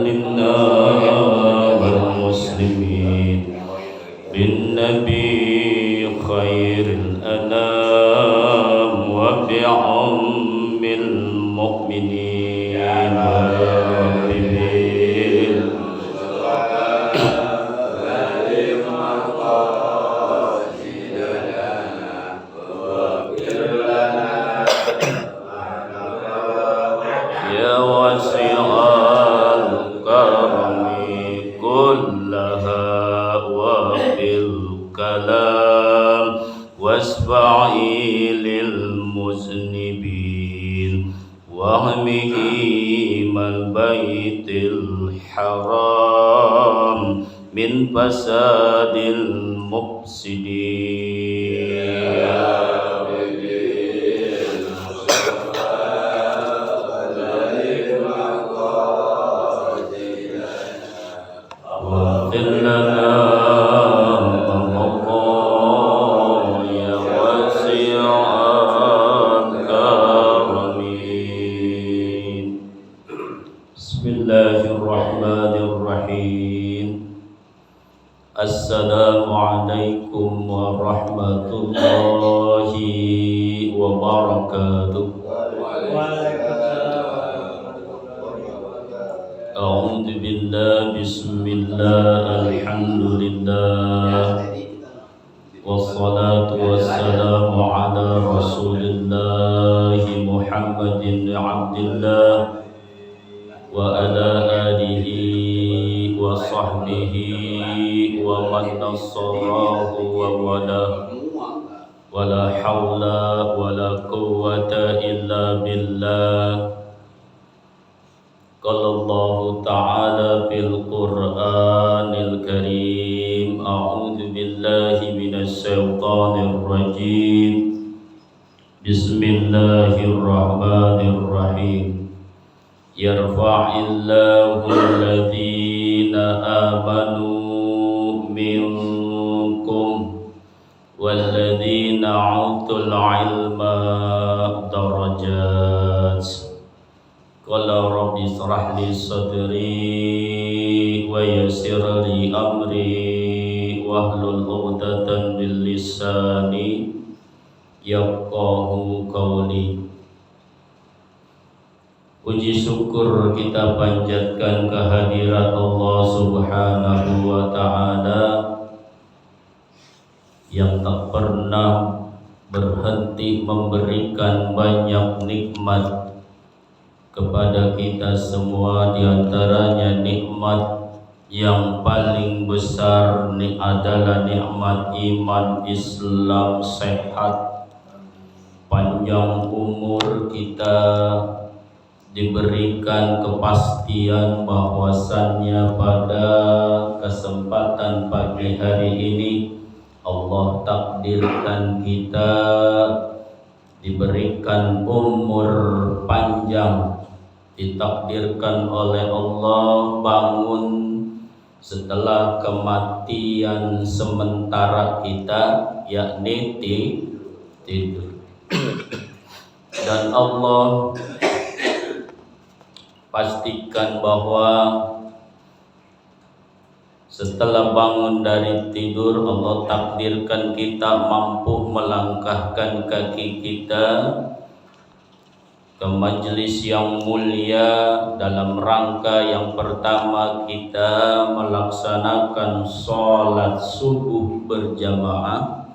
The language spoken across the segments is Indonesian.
وسلمنا والمسلمين بالنبي خير الأنام وبعم المؤمنين يا واسع الكرم كلها وفي الكلام واشفعي للمذنبين واهمهم البيت الحرام من فساد المفسدين واغفر لنا الله يا واسع الكرم. بسم الله الرحمن الرحيم. السلام عليكم ورحمة الله وبركاته. أعوذ بالله بسم الله الحمد لله والصلاة والسلام على رسول الله محمد بن عبد الله وعلى آله وصحبه ومن نصره وولاه ولا حول ولا قوة إلا بالله. قال الله تعالى في القرآن الكريم أعوذ بالله من الشيطان الرجيم بسم الله الرحمن الرحيم. يرفع الله الذين آمنوا منكم والذين أوتوا العلم درجات. قال رب اشرح لي صدري ويسر لي أمري واحلل عقدة من لساني yafqahu qauli. Puji syukur kita panjatkan kehadirat Allah Subhanahu wa Ta'ala yang tak pernah berhenti memberikan banyak nikmat kepada kita semua. Di antaranya nikmat yang paling besar adalah nikmat iman, Islam, sehat, panjang umur, kita diberikan kepastian bahwasannya pada kesempatan pagi hari ini Allah takdirkan kita diberikan umur panjang, ditakdirkan oleh Allah bangun setelah kematian sementara kita, yakni tidur. Dan Allah pastikan bahwa setelah bangun dari tidur Allah takdirkan kita mampu melangkahkan kaki kita ke majelis yang mulia dalam rangka yang pertama kita melaksanakan sholat subuh berjamaah,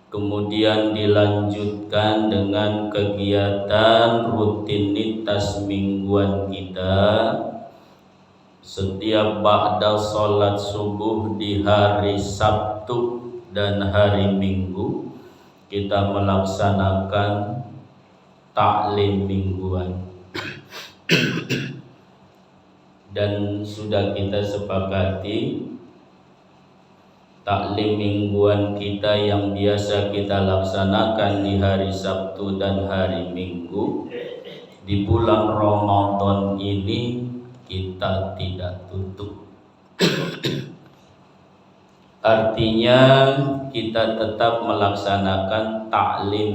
kemudian dilanjutkan dengan kegiatan rutinitas mingguan kita. Setiap ba'da sholat subuh di hari Sabtu dan hari Minggu kita melaksanakan taklim mingguan. Dan sudah kita sepakati taklim mingguan kita yang biasa kita laksanakan di hari Sabtu dan hari Minggu, di bulan Ramadan ini kita tidak tutup. Artinya kita tetap melaksanakan taklim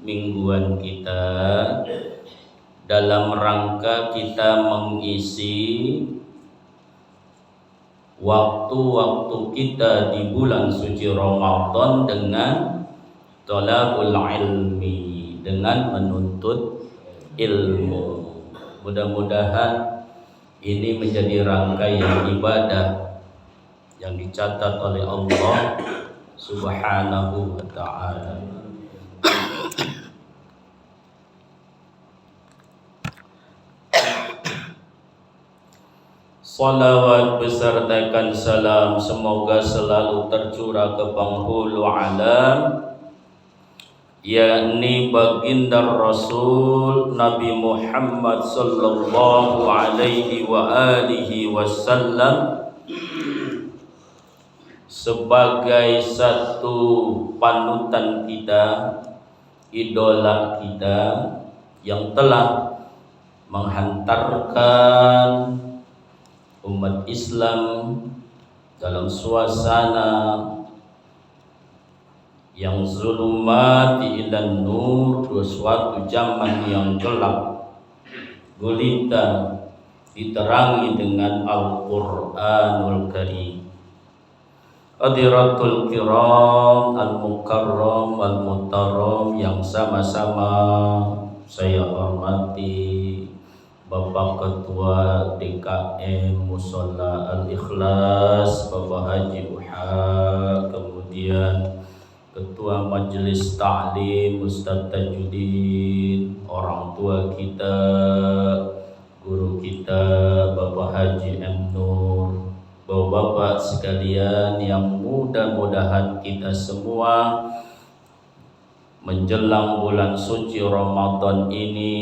mingguan kita dalam rangka kita mengisi waktu-waktu kita di bulan suci Ramadan dengan talabul ilmi, dengan menuntut ilmu. Mudah-mudahan ini menjadi rangkaian ibadah yang dicatat oleh Allah Subhanahu wa ta'ala. Salawat besertakan salam semoga selalu tercurah ke penghulu alam, yakni baginda Rasul Nabi Muhammad sallallahu alaihi wa alihi wasallam, sebagai satu panutan kita, idola kita yang telah menghantarkan umat Islam dalam suasana yang zulumati ilan nur, suatu zaman yang gelap gulita diterangi dengan Al-Qur'anul Karim. Hadiratul kiram, al-mukarram, al-muhtaram yang sama-sama saya hormati Bapak Ketua DKM Mushola Al-Ikhlas Bapak Haji Uha, kemudian Ketua Majelis Ta'lim Ustaz Tajuddin, orang tua kita, guru kita Bapak Haji M. Nur, Bapak-bapak sekalian yang mudah-mudahan kita semua menjelang bulan suci Ramadan ini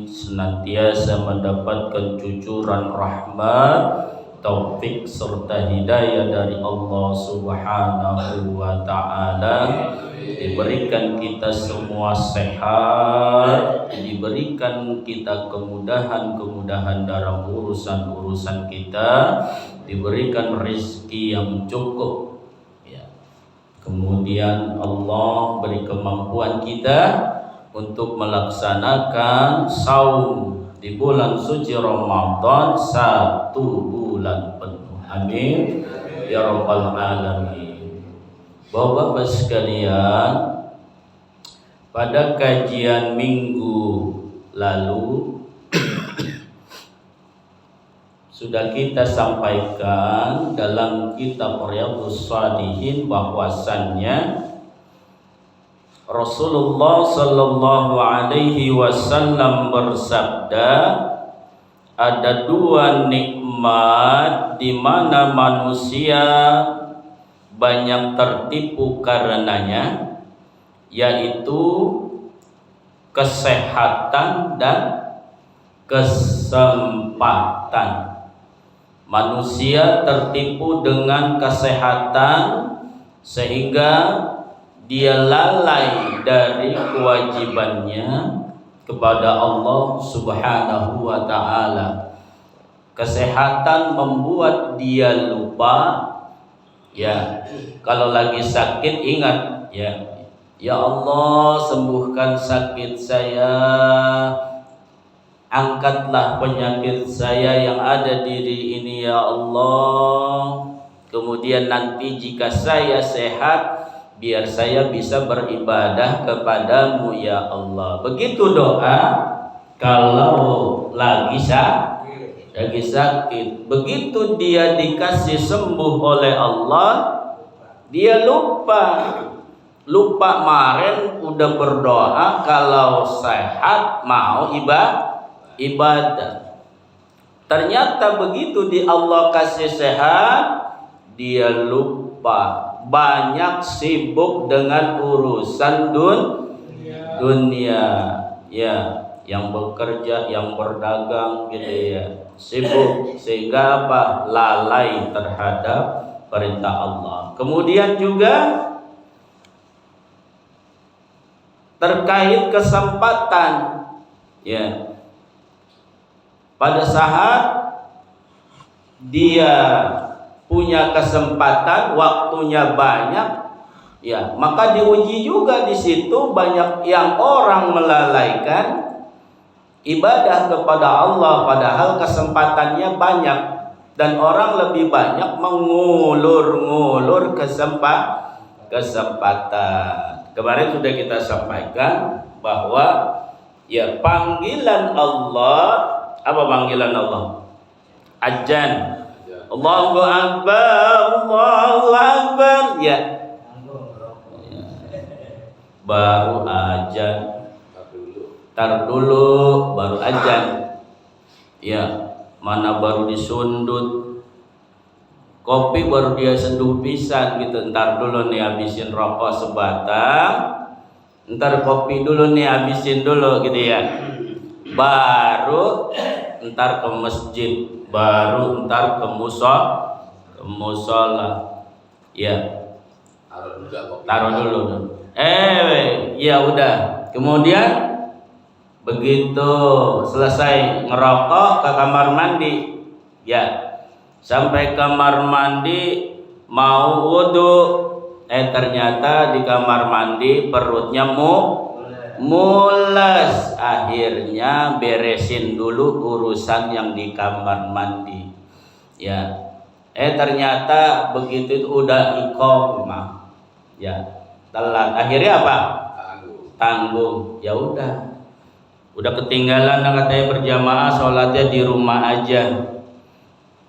senantiasa mendapatkan cucuran rahmat, taufik serta hidayah dari Allah Subhanahu wa ta'ala. Diberikan kita semua sehat, diberikan kita kemudahan-kemudahan dalam urusan-urusan kita, diberikan rezeki yang cukup. Kemudian Allah beri kemampuan kita untuk melaksanakan saum di bulan suci Ramadan 1 bulan penuh. Amin ya rabbal alamin. Bapak-bapak sekalian, pada kajian minggu lalu sudah kita sampaikan dalam kitab Riyadhus Shalihin bahwasannya Rasulullah sallallahu alaihi wasallam bersabda, ada dua nikmat di mana manusia banyak tertipu karenanya, yaitu kesehatan dan kesempatan. Manusia tertipu dengan kesehatan sehingga dia lalai dari kewajibannya kepada Allah Subhanahu wa ta'ala. Kesehatan membuat dia lupa, ya, kalau lagi sakit ingat, ya Allah sembuhkan sakit saya, angkatlah penyakit saya yang ada diri ini ya Allah. Kemudian nanti jika saya sehat, biar saya bisa beribadah kepadamu ya Allah. Begitu doa kalau lagi sakit. Begitu dia dikasih sembuh oleh Allah, dia lupa kemarin udah berdoa kalau sehat mau ibadah. Ternyata begitu di Allah kasih sehat, dia lupa, banyak sibuk dengan urusan dunia, ya, yang bekerja, yang berdagang gitu ya, sibuk sehingga apa? Lalai terhadap perintah Allah. Kemudian juga terkait kesempatan, ya, pada saat dia punya kesempatan, waktunya banyak, ya, maka diuji juga di situ. Banyak yang orang melalaikan ibadah kepada Allah padahal kesempatannya banyak. dan orang lebih banyak mengulur-ngulur kesempatan. Kemarin sudah kita sampaikan bahwa ya panggilan Allah, apa panggilan Allah? Azan. Allahu Akbar, Allahu Akbar. Ya. Baru azan. Tar dulu baru azan. Ya, mana baru disundut. Kopi baru dia seduh pisan gitu. Ntar dulu nih habisin rokok sebatang. Ntar kopi dulu nih habisin dulu gitu ya. Baru ntar ke masjid, baru ntar ke musola. Ya. Taruh dulu. Ya udah. Kemudian begitu selesai ngerokok ke kamar mandi. Ya. Sampai kamar mandi mau wudu, ternyata di kamar mandi perutnya mules. Akhirnya beresin dulu urusan yang di kamar mandi. Ya, ternyata begitu udah iqamah. Ya, telat. Akhirnya apa? Tanggung. Ya udah ketinggalan katanya berjamaah, sholatnya di rumah aja.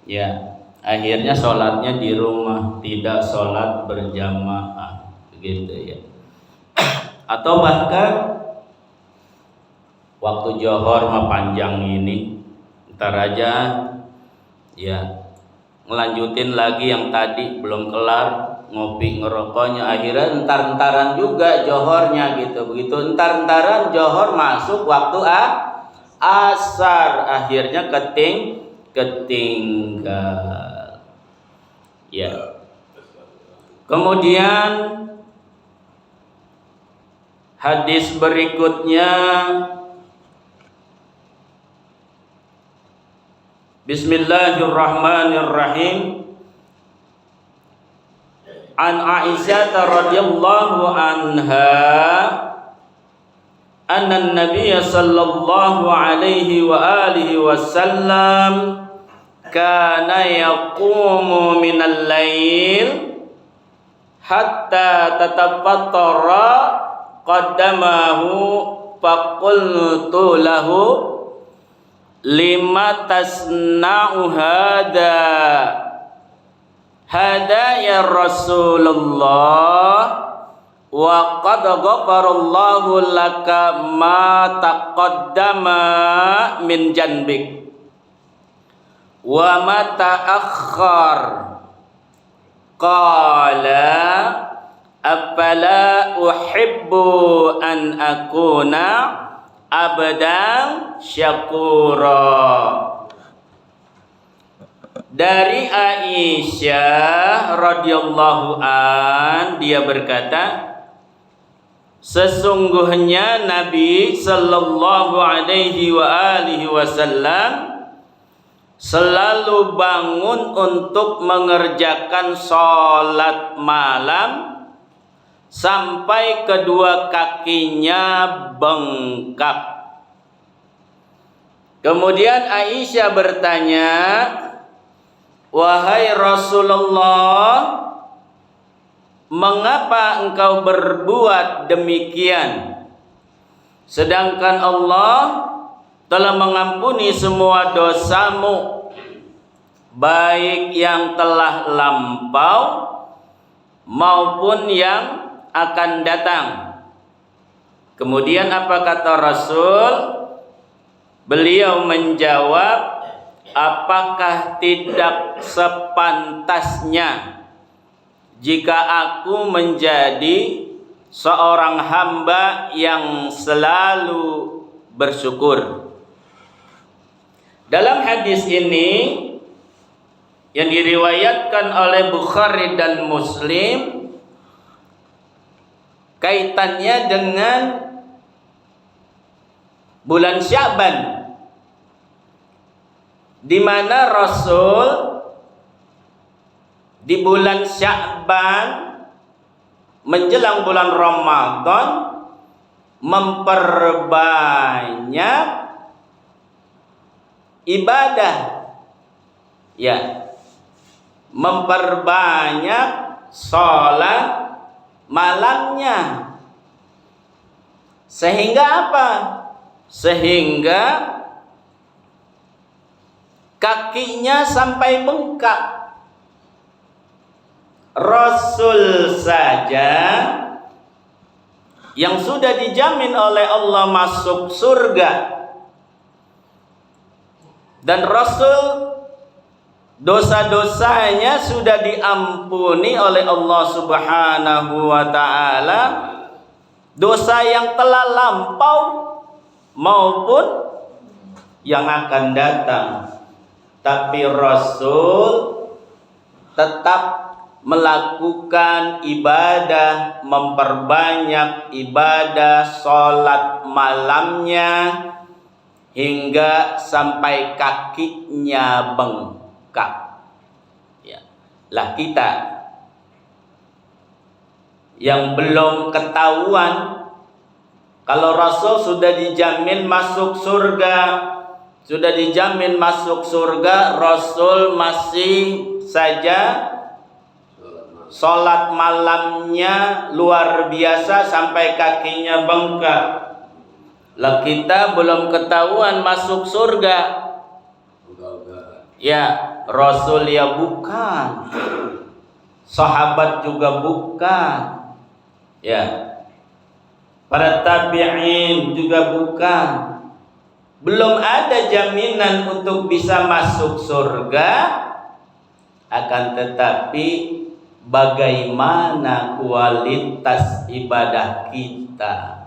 Ya, akhirnya sholatnya di rumah, tidak sholat berjamaah, begitu ya. Atau bahkan waktu johor mah panjang ini, ntar aja ya ngelanjutin lagi yang tadi belum kelar ngopi ngerokoknya, akhirnya entar-entaran juga johornya gitu. Begitu entar-entaran johor masuk waktu asar, akhirnya ketinggal. Ya. Kemudian hadis berikutnya, Bismillahirrahmanirrahim. An Aisyah radhiyallahu anha anna an-nabiy sallallahu alaihi wa alihi wasallam kana yaqumu minal lail hatta tatafattara qaddamahu faqultu lahu lima tasna'u hada ya Rasulullah wa qad ghafarallahu laka ma taqaddama min janbik wa ma ta'akhkhar. Qala afala uhibbu an akuna abdan syakura. Dari Aisyah radhiyallahu an, dia berkata, sesungguhnya Nabi sallallahu alaihi wa alihi wasallam selalu bangun untuk mengerjakan sholat malam sampai kedua kakinya bengkak. Kemudian Aisyah bertanya, wahai Rasulullah, mengapa engkau berbuat demikian? Sedangkan Allah telah mengampuni semua dosamu, baik yang telah lampau maupun yang akan datang. Kemudian apa kata Rasul? Beliau menjawab, apakah tidak sepantasnya jika aku menjadi seorang hamba yang selalu bersyukur? Dalam hadis ini yang diriwayatkan oleh Bukhari dan Muslim, kaitannya dengan bulan Sya'ban, di mana Rasul di bulan Sya'ban menjelang bulan Ramadan memperbanyak ibadah Ya, memperbanyak sholat malamnya. Sehingga apa? Sehingga kakinya sampai bengkak. Rasul saja yang sudah dijamin oleh Allah masuk surga, dan Rasul dosa-dosanya sudah diampuni oleh Allah Subhanahu wa ta'ala, dosa yang telah lampau maupun yang akan datang. Tapi Rasul tetap melakukan ibadah, memperbanyak ibadah sholat malamnya hingga sampai kakinya bengkak. Ya. Lah kita yang belum ketahuan kalau Rasul sudah dijamin masuk surga, sudah dijamin masuk surga, Rasul masih saja sholat malamnya luar biasa sampai kakinya bengkak. Lah kita belum ketahuan masuk surga. Ya, Rasul ya bukan, sahabat juga bukan, ya, para tabi'in juga bukan. Belum ada jaminan untuk bisa masuk surga. Akan tetapi bagaimana kualitas ibadah kita?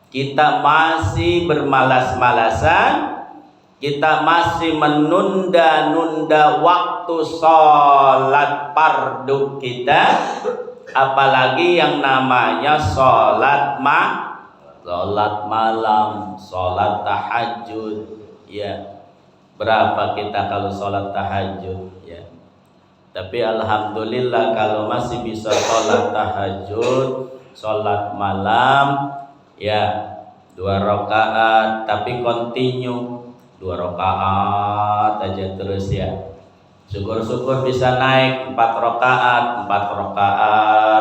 Kita masih bermalas-malasan, kita masih menunda-nunda waktu sholat fardu kita, apalagi yang namanya sholat malam, sholat tahajud. Ya, berapa kita kalau sholat tahajud? Ya, tapi alhamdulillah kalau masih bisa sholat tahajud, sholat malam, ya 2 rakaat, tapi continue 2 rakaat aja terus ya. Syukur-syukur bisa naik 4 rakaat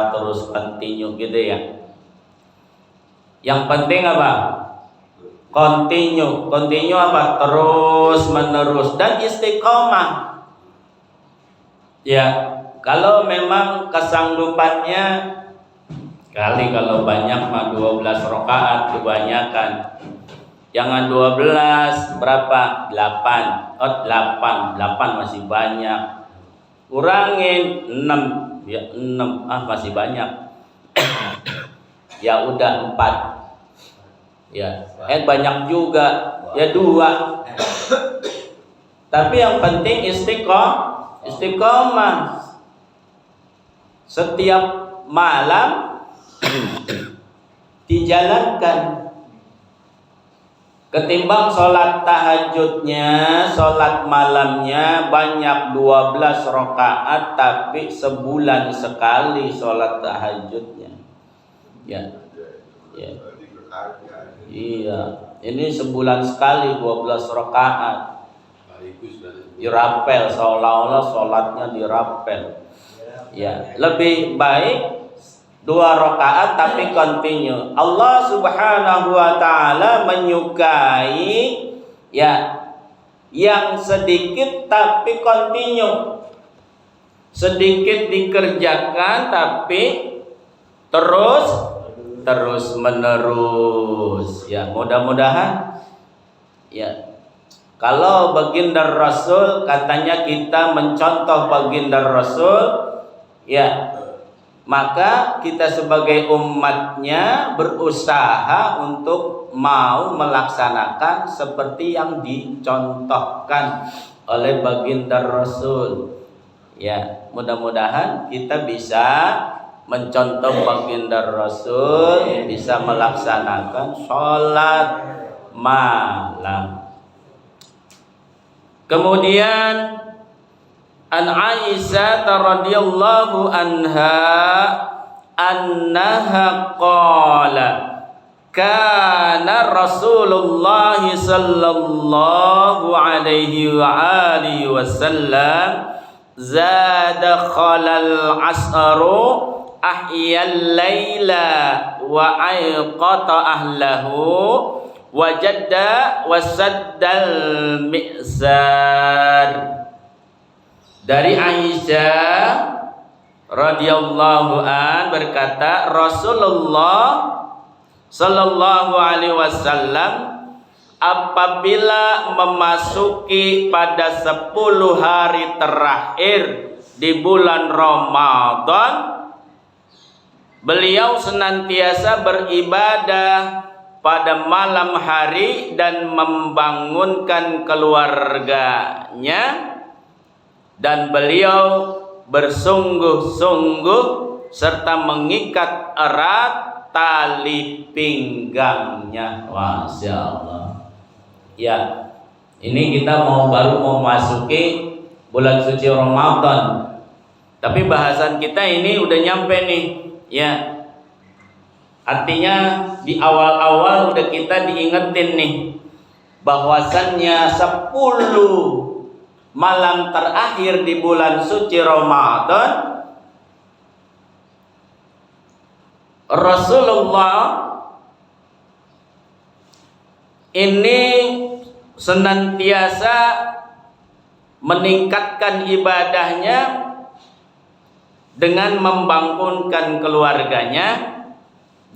terus continue gitu ya. Yang penting apa? Continue apa? Terus menerus dan istiqomah. Ya, kalau memang kesanggupannya kali kalau banyak mah 12 rakaat kebanyakan. Jangan 12, berapa? 8. Oh, 8 masih banyak. Kurangin 6, ya 6. Ah, masih banyak. Ya udah 4. Ya, banyak juga. Ya 2. Tapi yang penting istiqomah. Setiap malam dijalankan. Ketimbang sholat tahajudnya, sholat malamnya banyak 12 rakaat, tapi sebulan sekali sholat tahajudnya. Ya. Iya, ini sebulan sekali 12 rakaat. Dirapel, seolah-olah sholatnya dirapel. Ya, lebih baik 2 rakaat tapi continue. Allah Subhanahu wa ta'ala menyukai ya yang sedikit tapi continue. Sedikit dikerjakan tapi terus menerus. Ya, mudah-mudahan ya, kalau baginda Rasul katanya kita mencontoh baginda Rasul, ya, maka kita sebagai umatnya berusaha untuk mau melaksanakan seperti yang dicontohkan oleh baginda Rasul. Ya, mudah-mudahan kita bisa mencontoh baginda Rasul, bisa melaksanakan sholat malam. Kemudian an Aisyah radhiyallahu anha annaha qala kana Rasulullah sallallahu alaihi wa alihi wasallam zada khalal asru ahyal laila wa aiqata ahlahu wajadda wasaddal mi'sar. Dari Aisyah radhiyallahu an berkata, Rasulullah sallallahu alaihi wasallam apabila memasuki pada 10 hari terakhir di bulan Ramadan, beliau senantiasa beribadah pada malam hari dan membangunkan keluarganya, dan beliau bersungguh-sungguh serta mengikat erat tali pinggangnya. Masya Allah. Ya, ini kita baru mau masuki bulan suci Ramadan, tapi bahasan kita ini udah nyampe nih. Ya, artinya di awal-awal udah kita diingetin nih bahwasannya 10 malam terakhir di bulan suci Ramadan Rasulullah ini senantiasa meningkatkan ibadahnya dengan membangunkan keluarganya,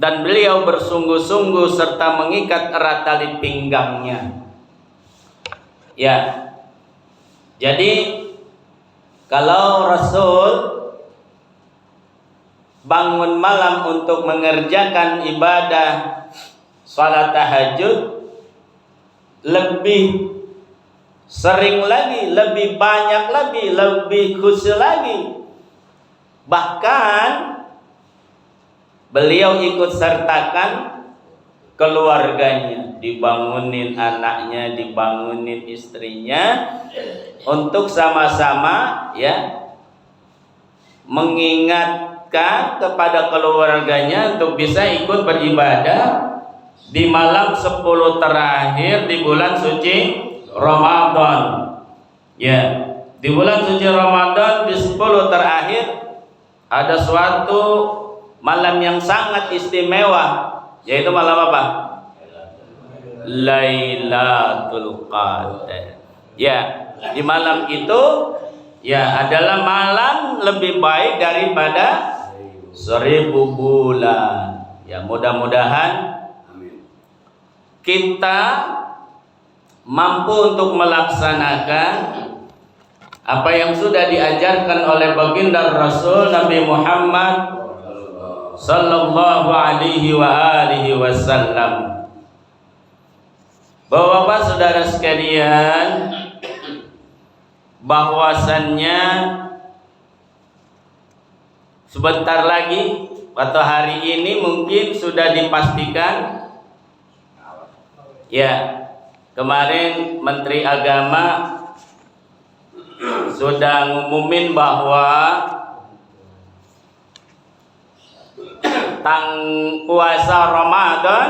dan beliau bersungguh-sungguh serta mengikat erat tali pinggangnya. Ya, jadi kalau Rasul bangun malam untuk mengerjakan ibadah salat tahajud, lebih sering lagi, lebih banyak lagi, lebih khusyuk lagi. Bahkan beliau ikut sertakan keluarganya, dibangunin anaknya, dibangunin istrinya, untuk sama-sama ya mengingatkan kepada keluarganya untuk bisa ikut beribadah di malam 10 terakhir di bulan suci Ramadan. Ya, di bulan suci Ramadan di 10 terakhir ada suatu malam yang sangat istimewa, yaitu malam apa? Lailatul Qadar. Ya, di malam itu ya adalah malam lebih baik daripada 1000 bulan. Ya, mudah-mudahan kita mampu untuk melaksanakan apa yang sudah diajarkan oleh baginda Rasul Nabi Muhammad sallallahu alaihi wa alihi wasallam. Bapak-bapak, saudara sekalian, bahwasannya sebentar lagi atau hari ini mungkin sudah dipastikan, ya, kemarin Menteri Agama sudah ngumumin bahwa puasa Ramadan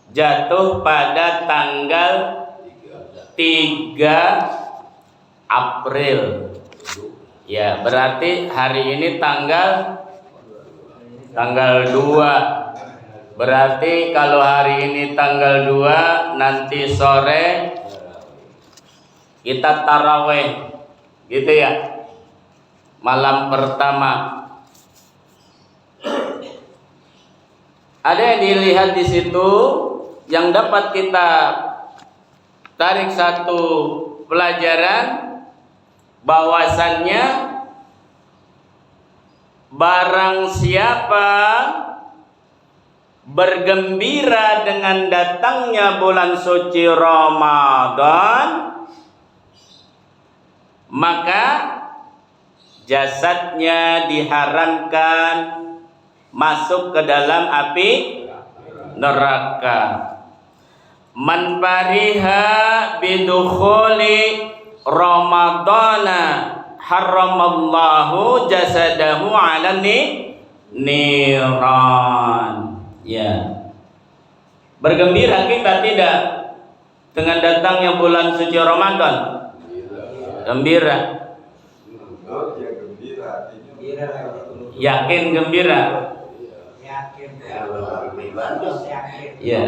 jatuh pada tanggal 3 April. Ya, berarti hari ini tanggal 2. Berarti kalau hari ini tanggal 2, nanti sore kita taraweh, gitu ya, malam pertama. Ada yang dilihat di situ yang dapat kita tarik satu pelajaran, bahwasannya barang siapa bergembira dengan datangnya bulan suci Ramadan, maka jasadnya diharamkan masuk ke dalam api neraka. Man fariha bidukhuli Ramadana haramallahu jasadahu ala niran. Ya, Bergembira kita tidak dengan datangnya bulan suci Ramadan? Gembira. Yakin gembira? Yakin. Ya.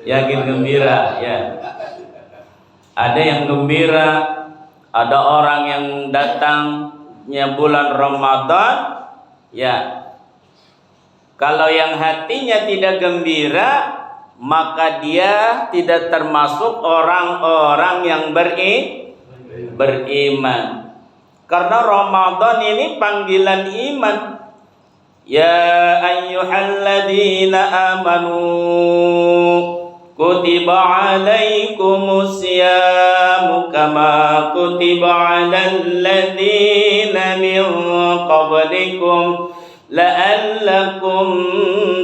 Yakin gembira, ya. Ada yang gembira, ada orang yang datangnya bulan Ramadan, ya. Kalau yang hatinya tidak gembira, maka dia tidak termasuk orang-orang yang beriman. Karena Ramadan ini panggilan iman. Ya ayyuhalladzina amanu kutiba alaikumus siyamu kama kutiba alal ladzina min qablikum la'allakum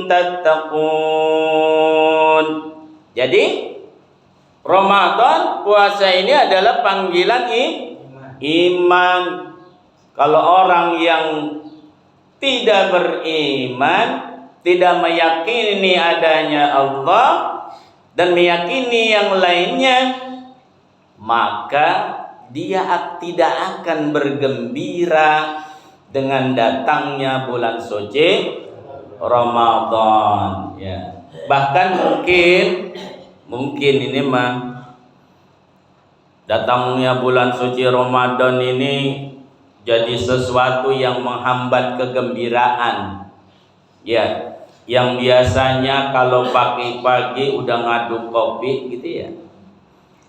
tattaqun. Jadi Ramadan, puasa ini adalah panggilan iman. Kalau orang yang tidak beriman, tidak meyakini adanya Allah dan meyakini yang lainnya, maka dia tidak akan bergembira dengan datangnya bulan suci Ramadan, ya. Bahkan mungkin ini mah datangnya bulan suci Ramadan ini jadi sesuatu yang menghambat kegembiraan, ya. Yang biasanya kalau pagi-pagi udah ngaduk kopi gitu ya,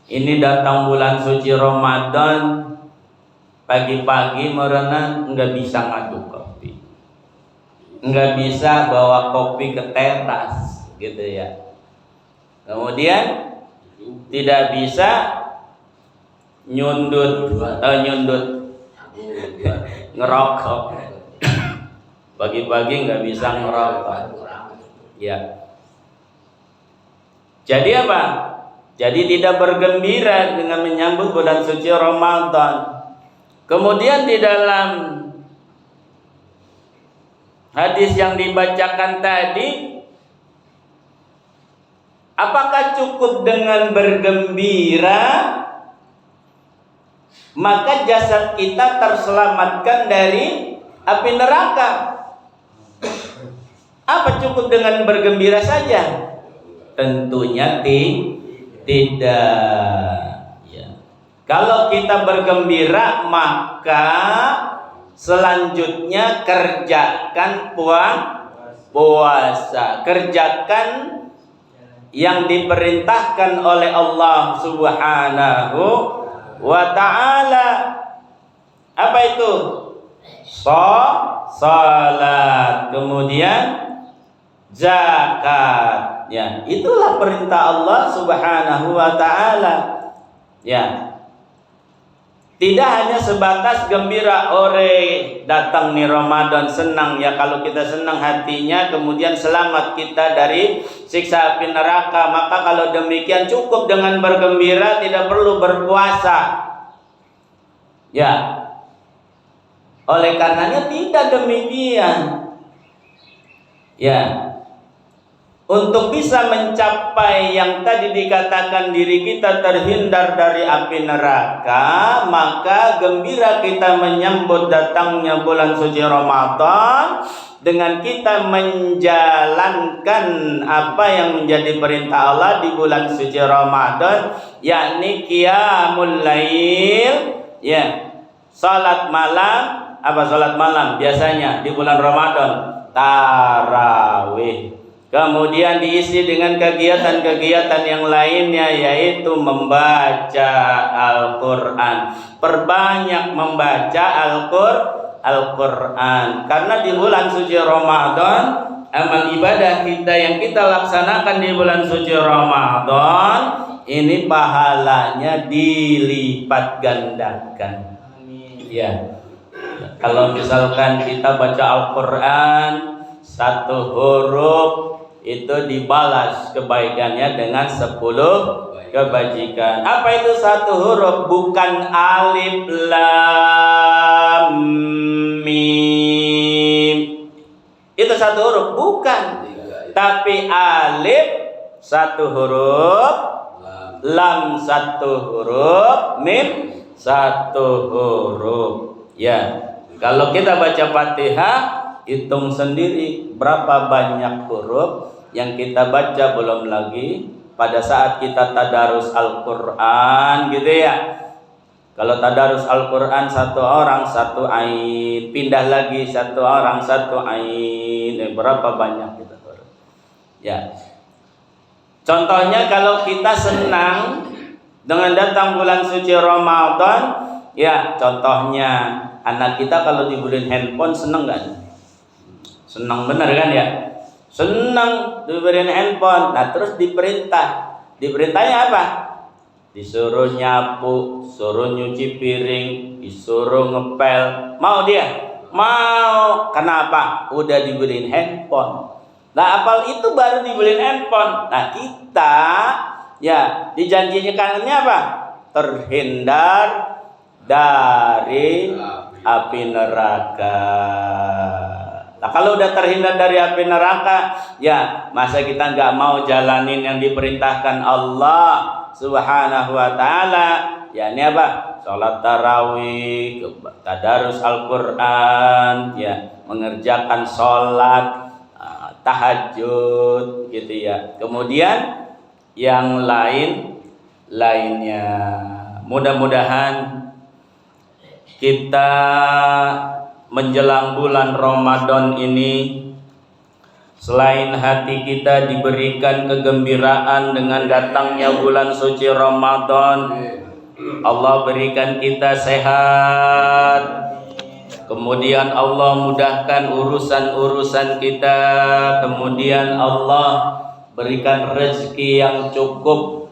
ini datang bulan suci Ramadan, pagi-pagi merenang nggak bisa ngaduk kopi, nggak bisa bawa kopi ke teras gitu ya. Kemudian tidak bisa nyundut ngerokok. Pagi-pagi nggak bisa ngerokok, ya. Jadi apa? Jadi tidak bergembira dengan menyambut bulan suci Ramadan. Kemudian di dalam hadis yang dibacakan tadi, apakah cukup dengan bergembira maka jasad kita terselamatkan dari api neraka? Apa cukup dengan bergembira saja? Tentunya tidak. Kalau kita bergembira, maka selanjutnya kerjakan puasa. Kerjakan yang diperintahkan oleh Allah Subhanahu wa ta'ala. Apa itu? Salat, kemudian zakat. Ya, itulah perintah Allah Subhanahu wa ta'ala. Ya. Tidak hanya sebatas gembira, ore datang nih Ramadan, senang ya. Kalau kita senang hatinya, kemudian selamat kita dari siksa api neraka, maka kalau demikian cukup dengan bergembira, tidak perlu berpuasa. Ya. Oleh karenanya tidak demikian. Ya. Untuk bisa mencapai yang tadi dikatakan diri kita terhindar dari api neraka, maka gembira kita menyambut datangnya bulan suci Ramadan dengan kita menjalankan apa yang menjadi perintah Allah di bulan suci Ramadan, yakni qiyamul lail, ya. Salat malam, apa salat malam biasanya di bulan Ramadan? Tarawih. Kemudian diisi dengan kegiatan-kegiatan yang lainnya, yaitu membaca Al-Quran. Perbanyak membaca Al-Quran. Karena di bulan suci Ramadan, amal ibadah kita yang kita laksanakan di bulan suci Ramadan, ini pahalanya dilipat gandakan. Ya. Kalau misalkan kita baca Al-Quran, satu huruf itu dibalas kebaikannya dengan 10 kebajikan. Apa itu satu huruf? Bukan alif lam mim. Itu satu huruf? Bukan. Tapi alif satu huruf, lam satu huruf, mim satu huruf. Ya, kalau kita baca Fatihah, hitung sendiri berapa banyak huruf yang kita baca, belum lagi pada saat kita tadarus Al-Quran gitu ya. Kalau tadarus Al-Quran satu orang satu ain, pindah lagi satu orang satu ain, berapa banyak kita huruf. Ya. Contohnya kalau kita senang dengan datang bulan suci Ramadan, ya contohnya anak kita kalau dibeliin handphone senang kan? Senang bener kan ya? Senang dibeliin handphone. Nah terus diperintahnya apa? Disuruh nyapu, suruh nyuci piring, disuruh ngepel. Mau dia? Mau. Kenapa? Udah dibeliin handphone. Nah apal itu baru dibeliin handphone. Nah kita ya dijanjikannya apa? Terhindar dari api neraka. Nah kalau udah terhindar dari api neraka, ya masa kita nggak mau jalanin yang diperintahkan Allah Subhanahu wa ta'ala. Ya ini apa? Sholat tarawih, tadarus Al-Quran, ya mengerjakan sholat, tahajud gitu ya. Kemudian yang lainnya. Mudah-mudahan kita menjelang bulan Ramadan ini, selain hati kita diberikan kegembiraan dengan datangnya bulan suci Ramadan, Allah berikan kita sehat, kemudian Allah mudahkan urusan-urusan kita, kemudian Allah berikan rezeki yang cukup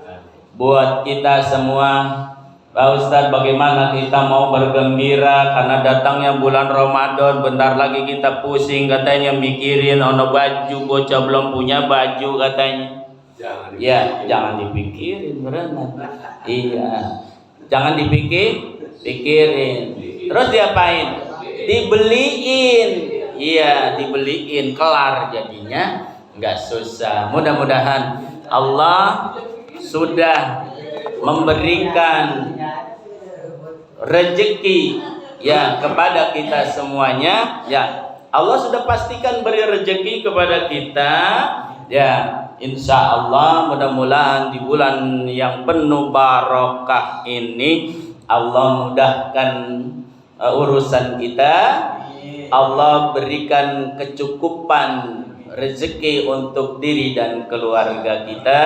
buat kita semua. Pak Ustadz, bagaimana kita mau bergembira karena datangnya bulan Ramadan? Bentar lagi kita pusing katanya mikirin ono baju, bocah belum punya baju katanya. Jangan dipikirin berenang. Iya, jangan dipikirin. Terus diapain? Dibeliin. Iya, dibeliin, kelar jadinya, nggak susah. Mudah-mudahan Allah sudah memberikan rezeki ya kepada kita semuanya. Ya Allah sudah pastikan beri rezeki kepada kita. Ya insya Allah mudah-mudahan di bulan yang penuh barokah ini Allah mudahkan urusan kita. Allah berikan kecukupan rezeki untuk diri dan keluarga kita.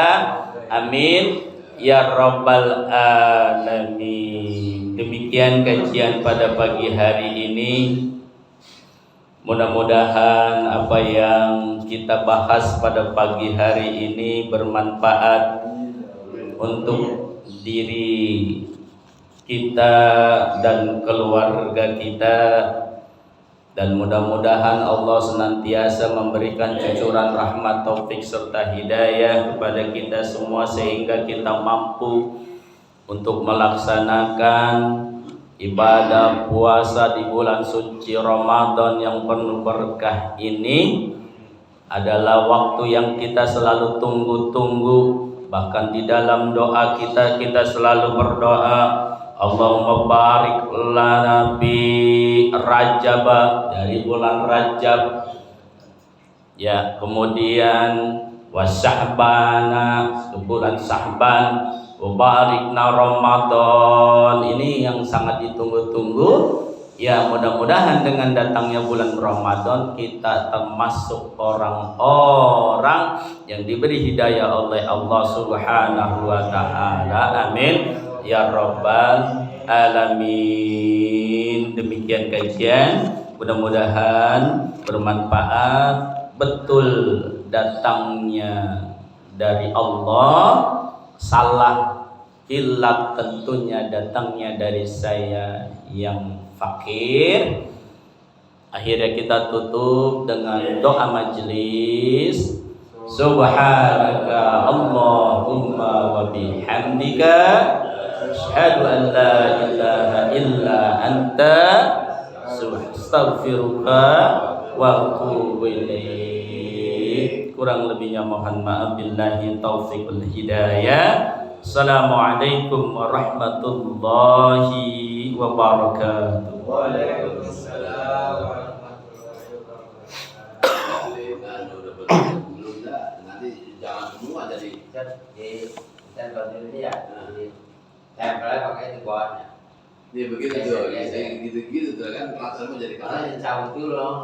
Amin ya Rabbal Alamin. Demikian kajian pada pagi hari ini. Mudah-mudahan apa yang kita bahas pada pagi hari ini bermanfaat untuk diri kita dan keluarga kita. Dan mudah-mudahan Allah senantiasa memberikan cucuran rahmat, taufik serta hidayah kepada kita semua sehingga kita mampu untuk melaksanakan ibadah puasa di bulan suci Ramadan yang penuh berkah ini. Adalah waktu yang kita selalu tunggu-tunggu. Bahkan di dalam doa kita selalu berdoa, Allahumma barik lana bi Rajab, dari bulan Rajab. Ya, kemudian wasyahbana, bulan Syahban, wabarikna Ramadan. Ini yang sangat ditunggu-tunggu. Ya, mudah-mudahan dengan datangnya bulan Ramadan kita termasuk orang-orang yang diberi hidayah oleh Allah Subhanahu wa ta'ala. Amin ya Rabbal Alamin. Demikian kajian, mudah-mudahan bermanfaat. Betul datangnya dari Allah, salah hilaf tentunya datangnya dari saya yang fakir. Akhirnya kita tutup dengan doa majelis. Subhanaka Allahumma wa bihamdika asyhadu an la ilaha illa anta astaghfiruka wa atubu ilaik. Kurang lebihnya mohon maaf. Billahi taufiq wal hidayah. Assalamualaikum warahmatullahi wabarakatuh. Waalaikumsalam warahmatullahi wabarakatuh. Belum dah, nanti jangan semua jadi. Saya bantu ini ya. Tempelnya pakai itu bawahnya. Dia begitu tuh, gitu-gitu tuh kan pelaksana mau jadi Karena yang cabut dulu loh.